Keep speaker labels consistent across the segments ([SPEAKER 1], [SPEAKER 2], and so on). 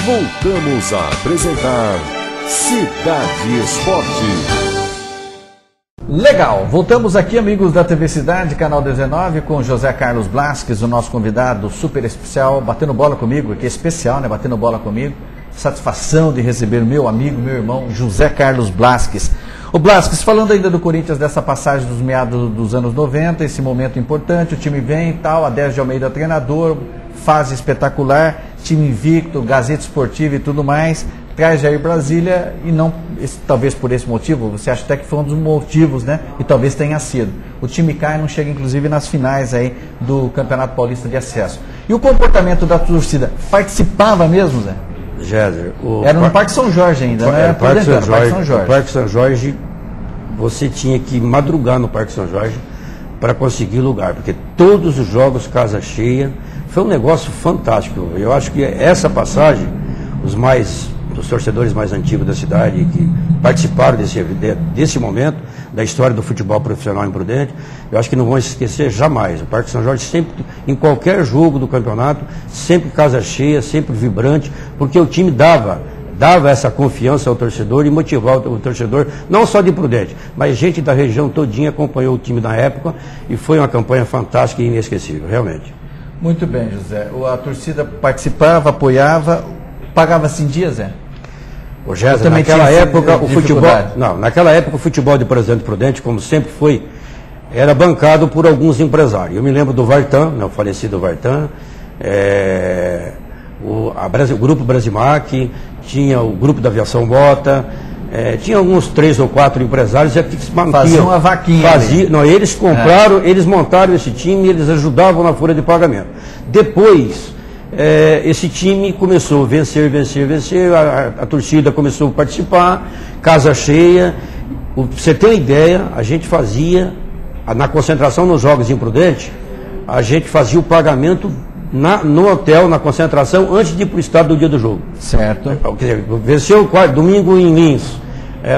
[SPEAKER 1] Voltamos a apresentar Cidade Esporte.
[SPEAKER 2] Legal, voltamos aqui, amigos da TV Cidade, canal 19, com José Carlos Blasques, o nosso convidado super especial, batendo bola comigo, que é especial, né, batendo bola comigo. Satisfação de receber meu amigo, meu irmão, José Carlos Blasques. O Blasques, falando ainda do Corinthians, dessa passagem dos meados dos anos 90, esse momento importante, o time vem e tal, Adélio de Almeida treinador, fase espetacular, time invicto, Gazeta Esportiva e tudo mais, traz Jair Brasília e não, talvez por esse motivo, você acha até que foi um dos motivos, né? E talvez tenha sido. O time cai e não chega inclusive nas finais aí do Campeonato Paulista de Acesso. E o comportamento da torcida, participava mesmo, Zé?
[SPEAKER 3] Géser,
[SPEAKER 2] era no Parque São Jorge ainda, né?
[SPEAKER 3] Parque São Jorge, você tinha que madrugar no Parque São Jorge para conseguir lugar, porque todos os jogos casa cheia, foi um negócio fantástico. Eu acho que essa passagem, os torcedores mais antigos da cidade que participaram desse momento da história do futebol profissional em Prudente, eu acho que não vão esquecer jamais. O Parque São Jorge sempre, em qualquer jogo do campeonato, sempre casa cheia, sempre vibrante, porque o time dava essa confiança ao torcedor e motivava o torcedor, não só de Prudente, mas gente da região todinha acompanhou o time na época e foi uma campanha fantástica e inesquecível, realmente.
[SPEAKER 2] Muito bem, José. A torcida participava, apoiava, pagava-se em dias, Zé?
[SPEAKER 3] Ô, Géser, naquela época o futebol de Presidente Prudente, como sempre foi, era bancado por alguns empresários. Eu me lembro do Vartan, o falecido Vartan, o Grupo Brasimac, tinha o Grupo da Aviação Bota, tinha alguns 3 ou 4 empresários que se mantiam.
[SPEAKER 2] Faziam uma vaquinha.
[SPEAKER 3] Não, eles compraram, eles montaram esse time e eles ajudavam na folha de pagamento. Depois, esse time começou a vencer, a torcida começou a participar, casa cheia. Pra você ter uma ideia, a gente fazia, na concentração nos Jogos em Prudente, a gente fazia o pagamento no hotel, na concentração, antes de ir para o estádio do dia do jogo.
[SPEAKER 2] Certo.
[SPEAKER 3] Quer dizer, venceu domingo em Lins,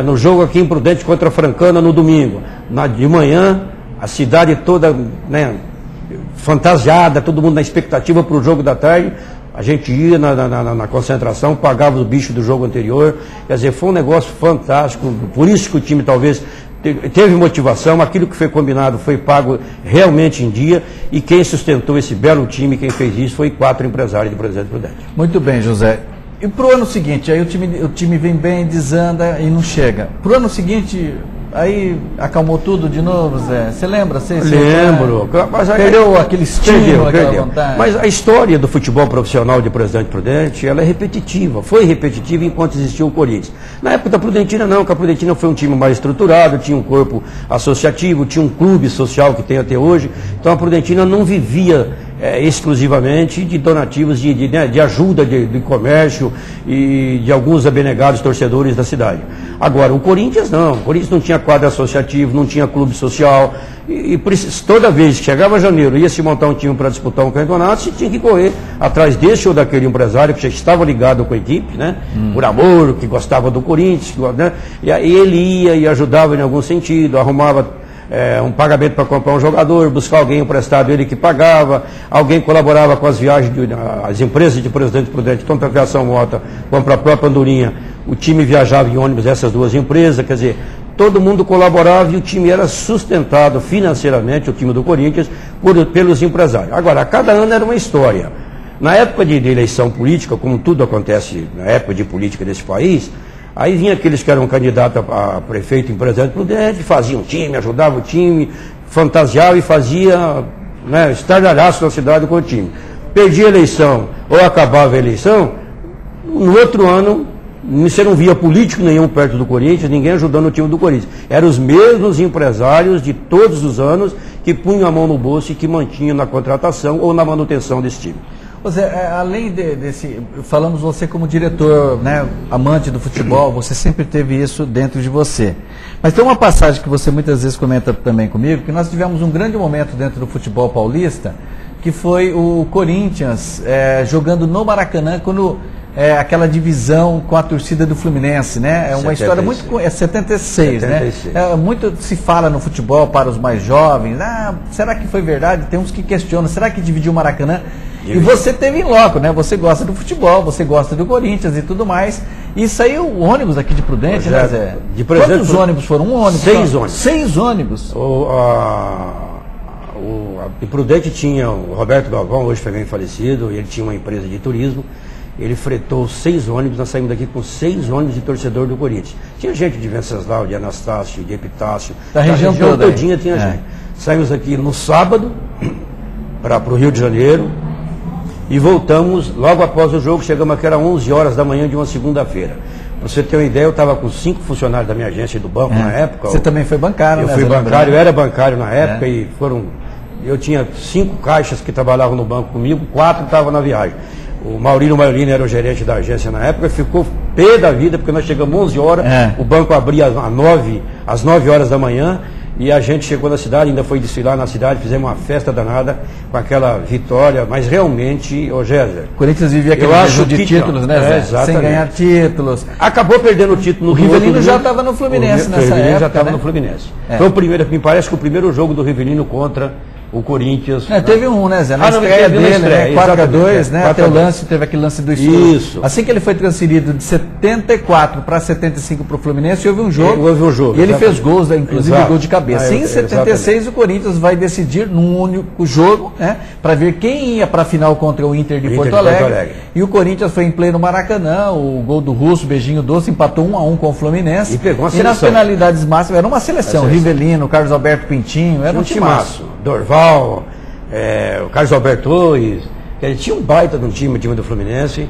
[SPEAKER 3] no jogo aqui em Prudente contra a Francana no domingo. De manhã, a cidade toda, né, fantasiada, todo mundo na expectativa para o jogo da tarde. A gente ia na concentração, pagava o bicho do jogo anterior. Quer dizer, foi um negócio fantástico. Por isso que o time talvez teve motivação, aquilo que foi combinado foi pago realmente em dia, e quem sustentou esse belo time, quem fez isso, foi 4 empresários de Presidente Prudente.
[SPEAKER 2] Muito bem, José. E para o ano seguinte, aí o time vem bem, desanda e não chega. Para o ano seguinte, aí acalmou tudo de novo, Zé? Você lembra?
[SPEAKER 3] Lembro.
[SPEAKER 2] Mas perdeu aquele estímulo, aquela vontade?
[SPEAKER 3] Mas a história do futebol profissional de Presidente Prudente, ela é repetitiva. Foi repetitiva enquanto existiu o Corinthians. Na época da Prudentina não, porque a Prudentina foi um time mais estruturado, tinha um corpo associativo, tinha um clube social que tem até hoje. Então a Prudentina não vivia exclusivamente de donativos, de ajuda de comércio e de alguns abnegados torcedores da cidade. Agora, o Corinthians não tinha quadro associativo, não tinha clube social, e toda vez que chegava janeiro, ia se montar um time para disputar um campeonato, se tinha que correr atrás desse ou daquele empresário que já estava ligado com a equipe, né? Por amor, que gostava do Corinthians, né? E aí ele ia e ajudava em algum sentido, arrumava um pagamento para comprar um jogador, buscar alguém emprestado, ele que pagava, alguém colaborava com as viagens, as empresas de Presidente Prudente, tanto a Aviação Mota como a própria Andorinha, o time viajava em ônibus dessas duas empresas, quer dizer, todo mundo colaborava e o time era sustentado financeiramente, o time do Corinthians, pelos empresários. Agora, a cada ano era uma história. Na época de eleição política, como tudo acontece na época de política desse país, aí vinha aqueles que eram candidatos a prefeito em Presidente Prudente, faziam um time, ajudavam o time, fantasiava e fazia, né, estardalhaço na cidade com o time. Perdia a eleição ou acabava a eleição, no outro ano você não via político nenhum perto do Corinthians, ninguém ajudando o time do Corinthians. Eram os mesmos empresários de todos os anos que punham a mão no bolso e que mantinham na contratação ou na manutenção desse time.
[SPEAKER 2] Zé, além desse, falamos você como diretor, né, amante do futebol, você sempre teve isso dentro de você. Mas tem uma passagem que você muitas vezes comenta também comigo, que nós tivemos um grande momento dentro do futebol paulista, que foi o Corinthians jogando no Maracanã, quando aquela divisão com a torcida do Fluminense, né? É uma 76. História muito... É 76, né? Muito se fala no futebol para os mais jovens. Será que foi verdade? Tem uns que questionam. Será que dividiu o Maracanã? E você teve em loco, né? Você gosta do futebol, você gosta do Corinthians e tudo mais. E saiu o ônibus aqui de Prudente, né, Zé? Quantos ônibus foram? Um ônibus?
[SPEAKER 3] 6 ônibus.
[SPEAKER 2] 6 ônibus.
[SPEAKER 3] Em Prudente tinha o Roberto Galvão, hoje foi bem falecido, ele tinha uma empresa de turismo. Ele fretou 6 ônibus, nós saímos daqui com 6 ônibus de torcedor do Corinthians. Tinha gente de Venceslau, de Anastácio, de Epitácio.
[SPEAKER 2] Da região toda
[SPEAKER 3] todinha tinha gente. Saímos aqui no sábado para o Rio de Janeiro e voltamos logo após o jogo. Chegamos aqui, era 11 horas da manhã de uma segunda-feira. Para você ter uma ideia, eu estava com 5 funcionários da minha agência do banco na época.
[SPEAKER 2] Você também foi bancário, né?
[SPEAKER 3] Eu fui bancário, eu era bancário na época e eu tinha 5 caixas que trabalhavam no banco comigo, 4 estavam na viagem. O Maurino Maiolini era o gerente da agência na época, ficou pé da vida, porque nós chegamos 11 horas, o banco abria às 9 horas da manhã, e a gente chegou na cidade, ainda foi desfilar na cidade, fizemos uma festa danada com aquela vitória, mas realmente, ô Géser...
[SPEAKER 2] O Corinthians vivia aquele jogo de títulos, né, Zé? Sem ganhar títulos.
[SPEAKER 3] Acabou perdendo o título no
[SPEAKER 2] Rivelino já estava no Fluminense nessa época. O Rivelino já estava no Fluminense.
[SPEAKER 3] Foi o primeiro, me parece que o primeiro jogo do Rivelino contra o Corinthians.
[SPEAKER 2] Teve um, né, Zé? Na estreia dele, né? 4-2, né? Até o lance, teve aquele lance do Estudo.
[SPEAKER 3] Isso.
[SPEAKER 2] Assim que ele foi transferido de 74 para 75 para o Fluminense, houve um jogo.
[SPEAKER 3] Houve um jogo.
[SPEAKER 2] E ele fez gols, inclusive gol de cabeça. Em 76, exatamente. O Corinthians vai decidir num único jogo, né? Para ver quem ia para a final contra o Inter de Porto Alegre. E o Corinthians foi em pleno Maracanã, o gol do Russo, beijinho doce, empatou 1-1 com o Fluminense.
[SPEAKER 3] E pegou uma
[SPEAKER 2] seleção. E nas penalidades máximas, era uma seleção. Rivelino, Carlos Alberto Pintinho, era um timaço.
[SPEAKER 3] Dorval, o Carlos Alberto, ele tinha um baita de um time do Fluminense,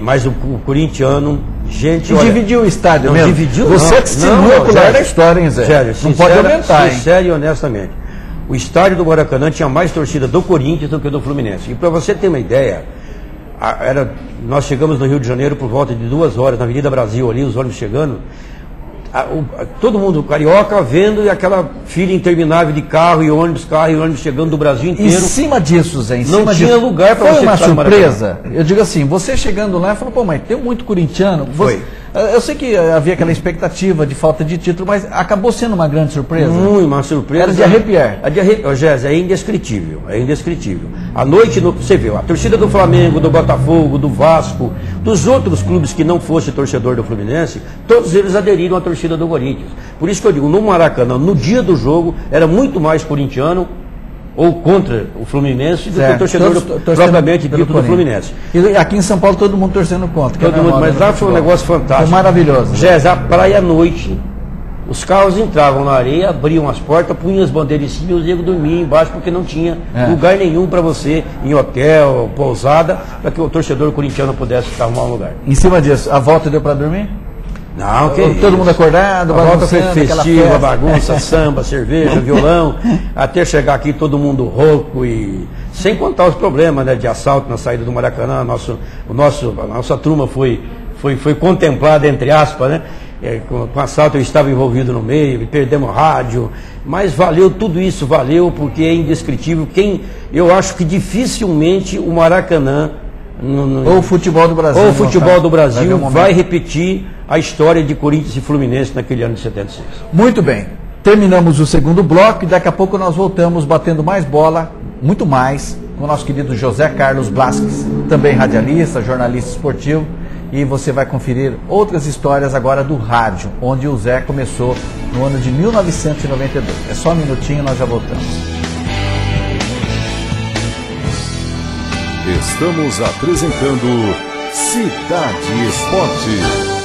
[SPEAKER 3] mas o corintiano, gente...
[SPEAKER 2] E dividiu o estádio
[SPEAKER 3] não
[SPEAKER 2] mesmo?
[SPEAKER 3] Dividiu,
[SPEAKER 2] você é testemunho ocular da história, hein, Zé?
[SPEAKER 3] Sério,
[SPEAKER 2] não pode aumentar,
[SPEAKER 3] sincero e honestamente. O estádio do Maracanã tinha mais torcida do Corinthians do que do Fluminense. E para você ter uma ideia, nós chegamos no Rio de Janeiro por volta de 2 horas, na Avenida Brasil ali, os ônibus chegando... todo mundo carioca vendo e aquela fila interminável de carro e ônibus chegando do Brasil inteiro.
[SPEAKER 2] Em cima disso, Zé,
[SPEAKER 3] não tinha lugar para você.
[SPEAKER 2] Foi uma surpresa. Eu digo assim, você chegando lá e falou, pô, mas tem muito corintiano. Eu sei que havia aquela expectativa de falta de título, mas acabou sendo uma grande surpresa.
[SPEAKER 3] Muito, uma surpresa.
[SPEAKER 2] Era de arrepiar.
[SPEAKER 3] Jéssica, é indescritível, é indescritível. À noite, você viu, a torcida do Flamengo, do Botafogo, do Vasco, dos outros clubes que não fosse torcedor do Fluminense, todos eles aderiram à torcida do Corinthians. Por isso que eu digo, no Maracanã, no dia do jogo, era muito mais corintiano ou contra o Fluminense do que o torcedor propriamente dito do Fluminense.
[SPEAKER 2] E aqui em São Paulo todo mundo torcendo contra.
[SPEAKER 3] Mas lá foi um negócio fantástico.
[SPEAKER 2] Foi maravilhoso.
[SPEAKER 3] Jéssica, a praia à noite, os carros entravam na areia, abriam as portas, punham as bandeiras em cima e os negros dormiam embaixo porque não tinha lugar nenhum para você em hotel, pousada, para que o torcedor corintiano pudesse arrumar um lugar.
[SPEAKER 2] Em cima disso, a volta deu para dormir?
[SPEAKER 3] Não,
[SPEAKER 2] todo mundo acordado,
[SPEAKER 3] a volta foi festiva, bagunça, samba, cerveja, violão, até chegar aqui todo mundo rouco e sem contar os problemas, né, de assalto na saída do Maracanã. A nossa turma foi contemplada, entre aspas, né? Com assalto eu estava envolvido no meio, perdemos rádio, mas valeu, tudo isso valeu, porque é indescritível. Eu acho que dificilmente o Maracanã
[SPEAKER 2] ou o futebol do Brasil,
[SPEAKER 3] ou o futebol do Brasil vai repetir a história de Corinthians e Fluminense naquele ano de 76.
[SPEAKER 2] Muito bem, terminamos o segundo bloco e daqui a pouco nós voltamos batendo mais bola, muito mais, com o nosso querido José Carlos Blasques, também radialista, jornalista esportivo, e você vai conferir outras histórias agora do rádio, onde o Zé começou no ano de 1992. É só um minutinho, nós já voltamos.
[SPEAKER 1] Estamos apresentando Cidade Esporte.